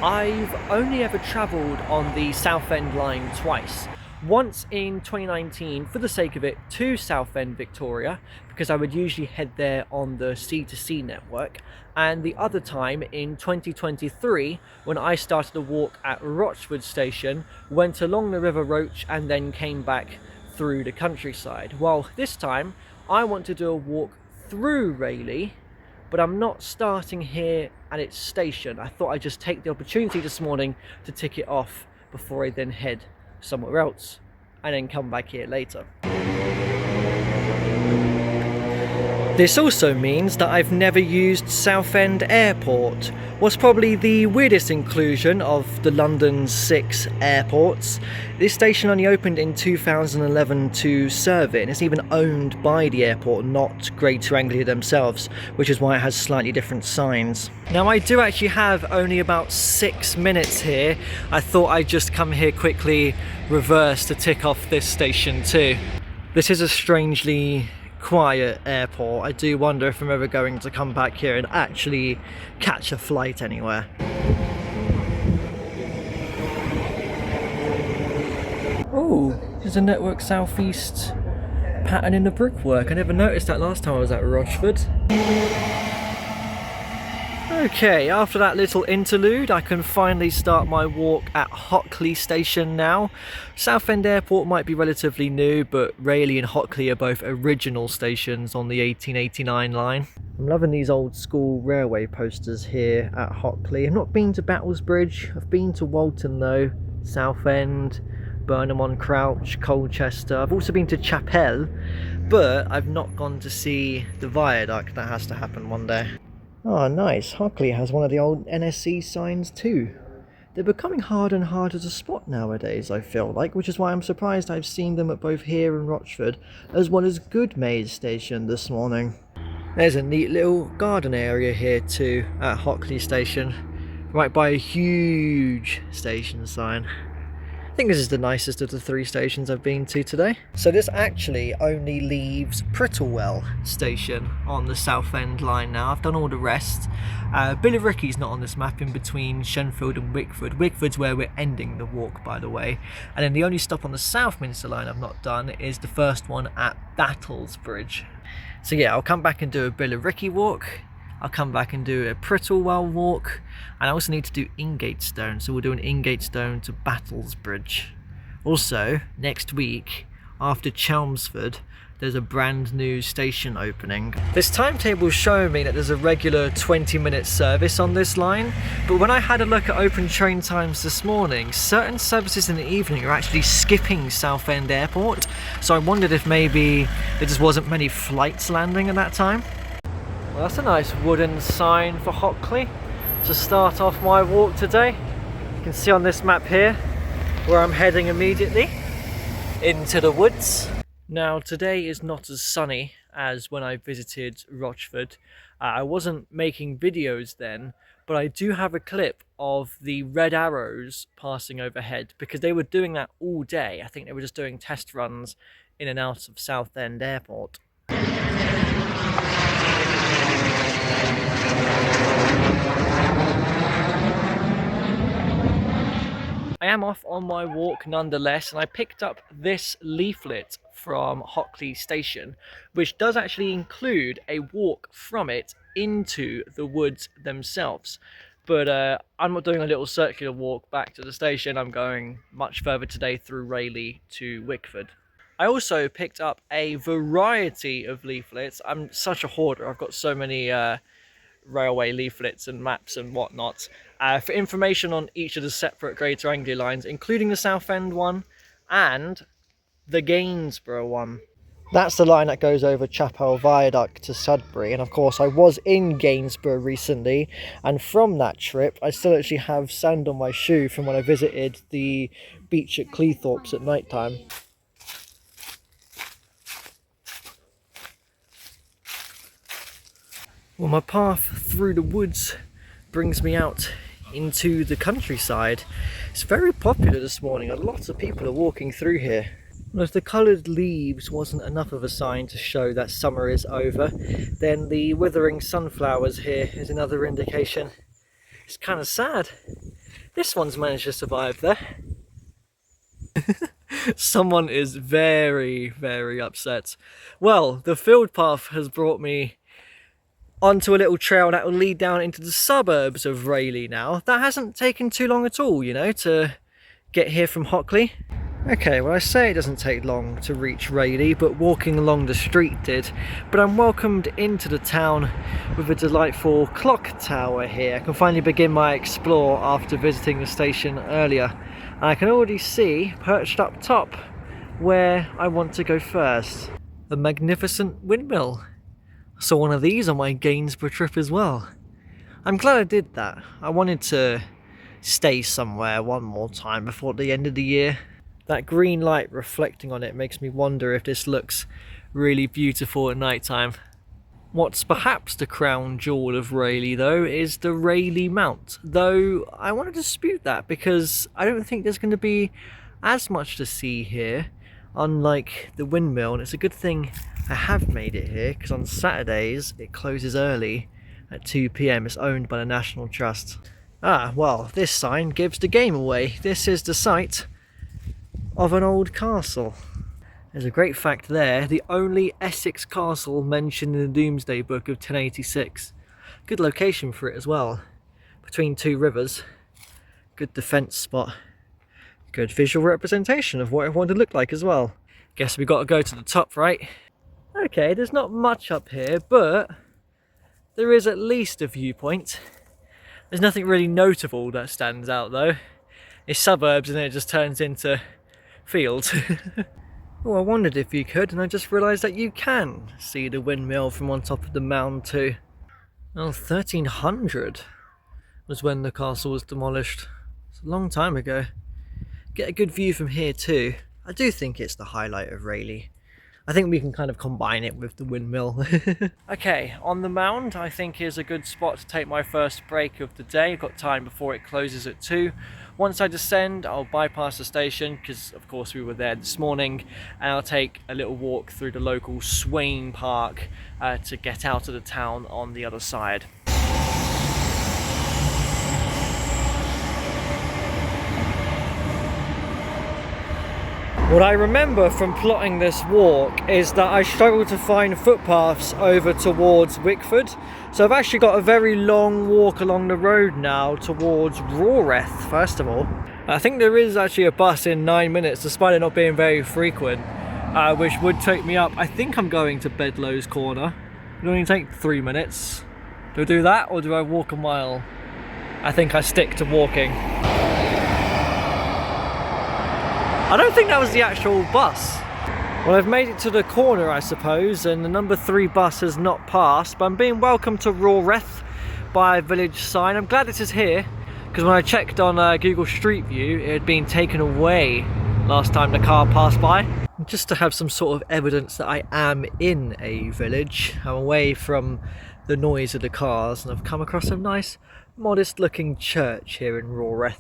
I've only ever travelled on the Southend line twice. Once in 2019 for the sake of it to Southend, Victoria, because I would usually head there on the C2C network, and the other time in 2023 when I started a walk at Rochford station, went along the River Roach and then came back through the countryside. Well, this time I want to do a walk through Rayleigh, but I'm not starting here at its station. I thought I'd just take the opportunity this morning to tick it off before I then head somewhere else and then come back here later. This also means that I've never used Southend Airport. What's probably the weirdest inclusion of the London's 6 airports. This station only opened in 2011 to serve it, and it's even owned by the airport, not Greater Anglia themselves, which is why it has slightly different signs. Now I do actually have only about 6 minutes here. I thought I'd just come here quickly, reverse to tick off this station too. This is a strangely quiet airport. I do wonder if I'm ever going to come back here and actually catch a flight anywhere. Oh, there's a Network Southeast pattern in the brickwork. I never noticed that last time I was at Rochford. Okay, after that little interlude, I can finally start my walk at Hockley station now. Southend Airport might be relatively new, but Rayleigh and Hockley are both original stations on the 1889 line. I'm loving these old school railway posters here at Hockley. I've not been to Battlesbridge, I've been to Walton though, Southend, Burnham-on-Crouch, Colchester. I've also been to Chapel, but I've not gone to see the viaduct. That has to happen one day. Oh, nice. Hockley has one of the old NSC signs too. They're becoming harder and harder to spot nowadays, I feel like, which is why I'm surprised I've seen them at both here and Rochford, as well as Goodmayes station this morning. There's a neat little garden area here too, at Hockley station, right by a huge station sign. I think this is the nicest of the 3 stations I've been to today. So this actually only leaves Prittlewell station on the Southend line now. I've done all the rest. Billericay's not on this map, in between Shenfield and Wickford. Wickford's where we're ending the walk, by the way. And then the only stop on the Southminster line I've not done is the first one at Battlesbridge. So yeah, I'll come back and do a Billericay walk. I'll come back and do a Prittlewell walk, and I also need to do Ingatestone, so we'll do an Ingatestone to Battlesbridge. Also, next week, after Chelmsford, there's a brand new station opening. This timetable is showing me that there's a regular 20-minute service on this line, but when I had a look at open train times this morning, certain services in the evening are actually skipping Southend Airport, so I wondered if maybe there just wasn't many flights landing at that time. Well, that's a nice wooden sign for Hockley to start off my walk today. You can see on this map here where I'm heading immediately into the woods. Now today is not as sunny as when I visited Rochford. I wasn't making videos then, but I do have a clip of the red arrows passing overhead because they were doing that all day. I think they were just doing test runs in and out of Southend Airport. I am off on my walk nonetheless, and I picked up this leaflet from Hockley station, which does actually include a walk from it into the woods themselves. But I'm not doing a little circular walk back to the station. I'm going much further today through Rayleigh to Wickford. I also picked up a variety of leaflets. I'm such a hoarder. I've got so many railway leaflets and maps and whatnot, for information on each of the separate Greater Anglia lines, including the Southend one and the Gainsborough one. That's the line that goes over Chapel Viaduct to Sudbury, and of course I was in Gainsborough recently, and from that trip I still actually have sand on my shoe from when I visited the beach at Cleethorpes at night time. Well, my path through the woods brings me out into the countryside. It's very popular this morning. A lot of people are walking through here. Well, if the coloured leaves wasn't enough of a sign to show that summer is over, then the withering sunflowers here is another indication. It's kind of sad. This one's managed to survive there. Someone is very, very upset. Well, the field path has brought me onto a little trail that will lead down into the suburbs of Rayleigh now. That hasn't taken too long at all, you know, to get here from Hockley. Okay, well, I say it doesn't take long to reach Rayleigh, but walking along the street did. But I'm welcomed into the town with a delightful clock tower here. I can finally begin my explore after visiting the station earlier. And I can already see, perched up top, where I want to go first. The magnificent Windmill. I saw one of these on my Gainsborough trip as well. I'm glad I did that. I wanted to stay somewhere one more time before the end of the year. That green light reflecting on it makes me wonder if this looks really beautiful at night time. What's perhaps the crown jewel of Rayleigh though is the Rayleigh Mount, though I want to dispute that because I don't think there's going to be as much to see here, unlike the Windmill, and it's a good thing I have made it here because on Saturdays it closes early at 2 PM. It's owned by the National Trust. Ah, well, this sign gives the game away. This is the site of an old castle. There's a great fact there, the only Essex castle mentioned in the Domesday Book of 1086. Good location for it as well, between two rivers. Good defence spot. Good visual representation of what it wanted to look like as well. Guess we got to go to the top, right? Okay, there's not much up here, but there is at least a viewpoint. There's nothing really notable that stands out though. It's suburbs and then it just turns into fields. Oh, I wondered if you could, and I just realised that you can see the Windmill from on top of the mound too. Well, 1300 was when the castle was demolished. It's a long time ago. Get a good view from here too. I do think it's the highlight of Rayleigh. I think we can kind of combine it with the Windmill. Okay, on the mound I think is a good spot to take my first break of the day. I've got time before it closes at 2. Once I descend, I'll bypass the station because of course we were there this morning, and I'll take a little walk through the local Swain Park to get out of the town on the other side. What I remember from plotting this walk is that I struggled to find footpaths over towards Wickford. So I've actually got a very long walk along the road now towards Rayleigh, first of all. I think there is actually a bus in 9 minutes, despite it not being very frequent, which would take me up. I think I'm going to Bedloe's Corner. It'll only take 3 minutes. Do I do that or do I walk a mile? I think I stick to walking. I don't think that was the actual bus. Well, I've made it to the corner, I suppose, and the number 3 bus has not passed, but I'm being welcomed to Rayleigh by a village sign. I'm glad this is here, because when I checked on Google Street View, it had been taken away last time the car passed by. Just to have some sort of evidence that I am in a village, I'm away from the noise of the cars, and I've come across a nice, modest-looking church here in Rayleigh.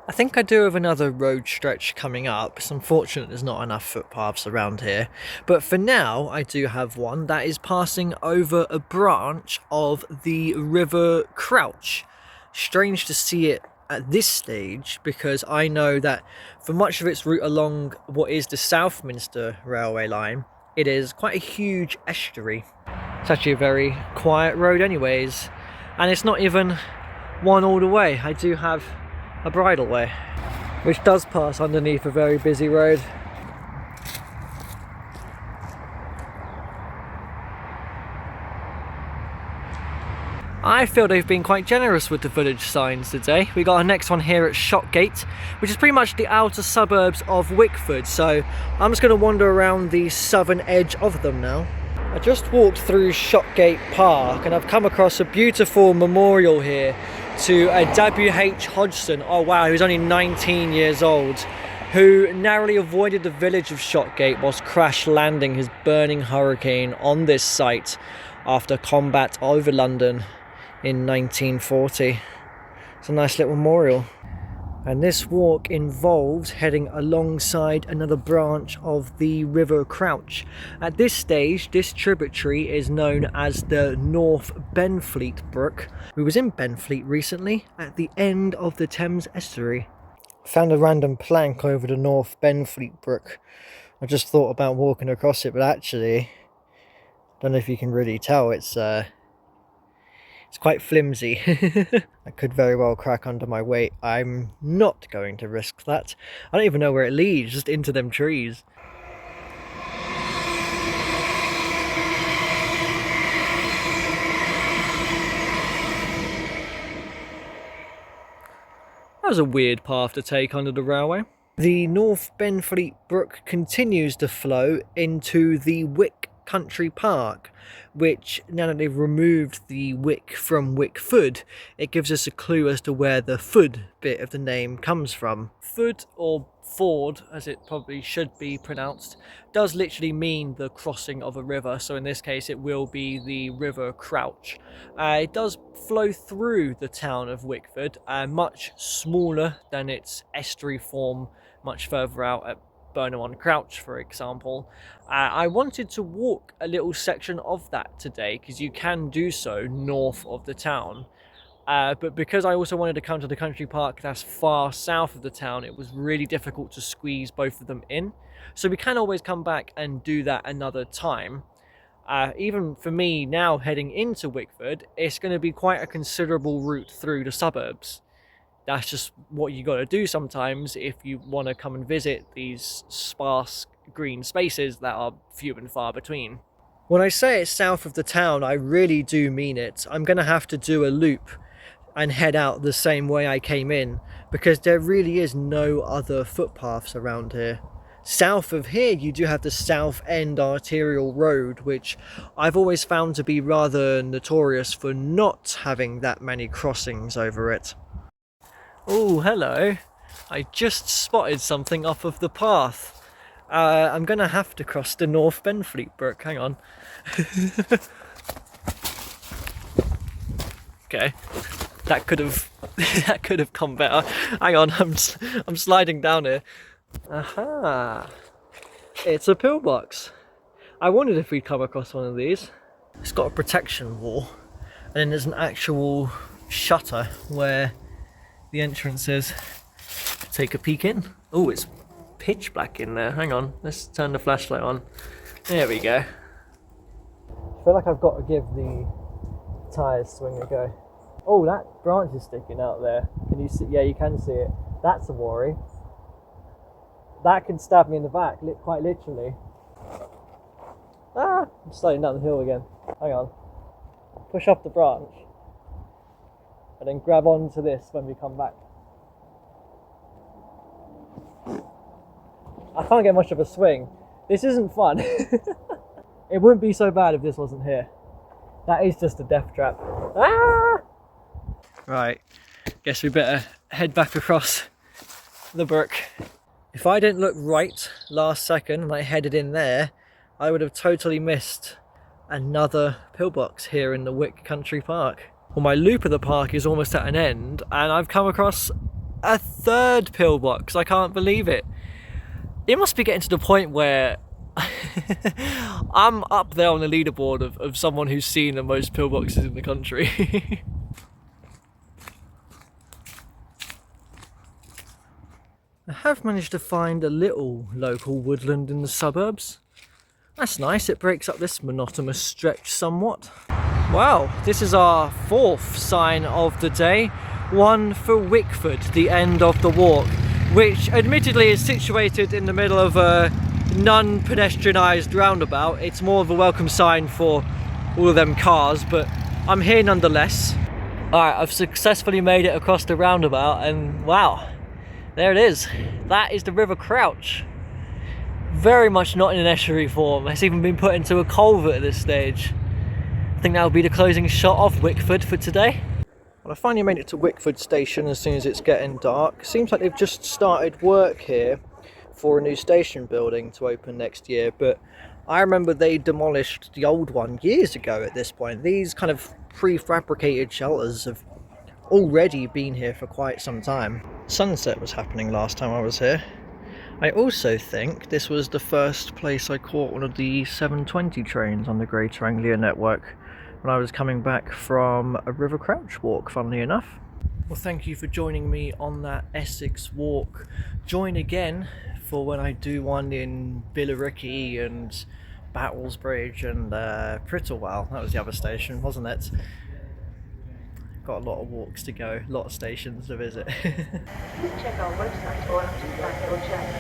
I think I do have another road stretch coming up. It's unfortunate there's not enough footpaths around here. But for now, I do have one that is passing over a branch of the River Crouch. Strange to see it at this stage, because I know that for much of its route along what is the Southminster railway line, it is quite a huge estuary. It's actually a very quiet road anyways. And it's not even one all the way. I do have a bridleway, which does pass underneath a very busy road. I feel they've been quite generous with the village signs today. We got our next one here at Shotgate, which is pretty much the outer suburbs of Wickford, so I'm just going to wander around the southern edge of them now. I just walked through Shotgate Park and I've come across a beautiful memorial here to a W.H. Hodgson, oh wow, he was only 19 years old, who narrowly avoided the village of Shotgate whilst crash landing his burning hurricane on this site after combat over London in 1940. It's a nice little memorial. And this walk involves heading alongside another branch of the River Crouch. At this stage, this tributary is known as the North Benfleet Brook. We was in Benfleet recently at the end of the Thames estuary. Found a random plank over the North Benfleet Brook. I just thought about walking across it, but actually, don't know if you can really tell, it's quite flimsy. I could very well crack under my weight. I'm not going to risk that. I don't even know where it leads, just into them trees. That was a weird path to take under the railway. The North Benfleet Brook continues to flow into the Wick Country Park, which, now that they've removed the Wick from Wickford, it gives us a clue as to where the Ford bit of the name comes from. Ford, or Ford as it probably should be pronounced, does literally mean the crossing of a river, so in this case it will be the River Crouch. It does flow through the town of Wickford, much smaller than its estuary form much further out at Burnham-on-Crouch, for example. I wanted to walk a little section of that today because you can do so north of the town, but because I also wanted to come to the country park that's far south of the town, it was really difficult to squeeze both of them in, so we can always come back and do that another time. Even for me now heading into Wickford, it's going to be quite a considerable route through the suburbs. That's just what you got to do sometimes if you want to come and visit these sparse green spaces that are few and far between. When I say it's south of the town, I really do mean it. I'm going to have to do a loop and head out the same way I came in, because there really is no other footpaths around here. South of here you do have the South End arterial road, which I've always found to be rather notorious for not having that many crossings over it. Oh, hello. I just spotted something off of the path. I'm going to have to cross the North Benfleet Brook. Hang on. Okay. That could have come better. Hang on, I'm sliding down here. Aha. It's a pillbox. I wondered if we'd come across one of these. It's got a protection wall, and then there's an actual shutter where the entrance is. Take a peek in. Oh, it's pitch black in there. Hang on, let's turn the flashlight on. There we go. I feel like I've got to give the tyres swing a go. Oh, that branch is sticking out there. Can you see? Yeah, you can see it. That's a worry. That can stab me in the back, quite literally. Ah! I'm sliding down the hill again. Hang on. Push off the branch. And then grab onto this when we come back. I can't get much of a swing. This isn't fun. It wouldn't be so bad if this wasn't here. That is just a death trap. Ah! Right, guess we better head back across the brook. If I didn't look right last second and I headed in there, I would have totally missed another pillbox here in the Wick Country Park. Well, my loop of the park is almost at an end, and I've come across a third pillbox. I can't believe it. It must be getting to the point where I'm up there on the leaderboard of someone who's seen the most pillboxes in the country. I have managed to find a little local woodland in the suburbs. That's nice, it breaks up this monotonous stretch somewhat. Wow, this is our fourth sign of the day. One for Wickford, the end of the walk, which admittedly is situated in the middle of a non-pedestrianised roundabout. It's more of a welcome sign for all of them cars, but I'm here nonetheless. Alright, I've successfully made it across the roundabout, and wow, there it is. That is the River Crouch. Very much not in an estuary form. It's even been put into a culvert at this stage. I think that'll be the closing shot of Wickford for today. Well, I finally made it to Wickford station as soon as it's getting dark. Seems like they've just started work here for a new station building to open next year, but I remember they demolished the old one years ago at this point. These kind of prefabricated shelters have already been here for quite some time. Sunset was happening last time I was here. I also think this was the first place I caught one of the 7:20 trains on the Greater Anglia network when I was coming back from a River Crouch walk, funnily enough. Well, thank you for joining me on that Essex walk. Join again for when I do one in Billericay and Battlesbridge and Prittlewell. That was the other station, wasn't it? Got a lot of walks to go, a lot of stations to visit. Please check our website or to plan your journey.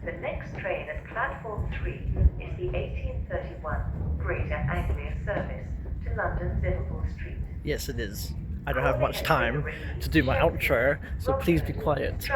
The next train at platform 3 is the 1831 Greater Anglia service to London's Liverpool Street. Yes, it is. I don't have much time to do my outro, so please be quiet.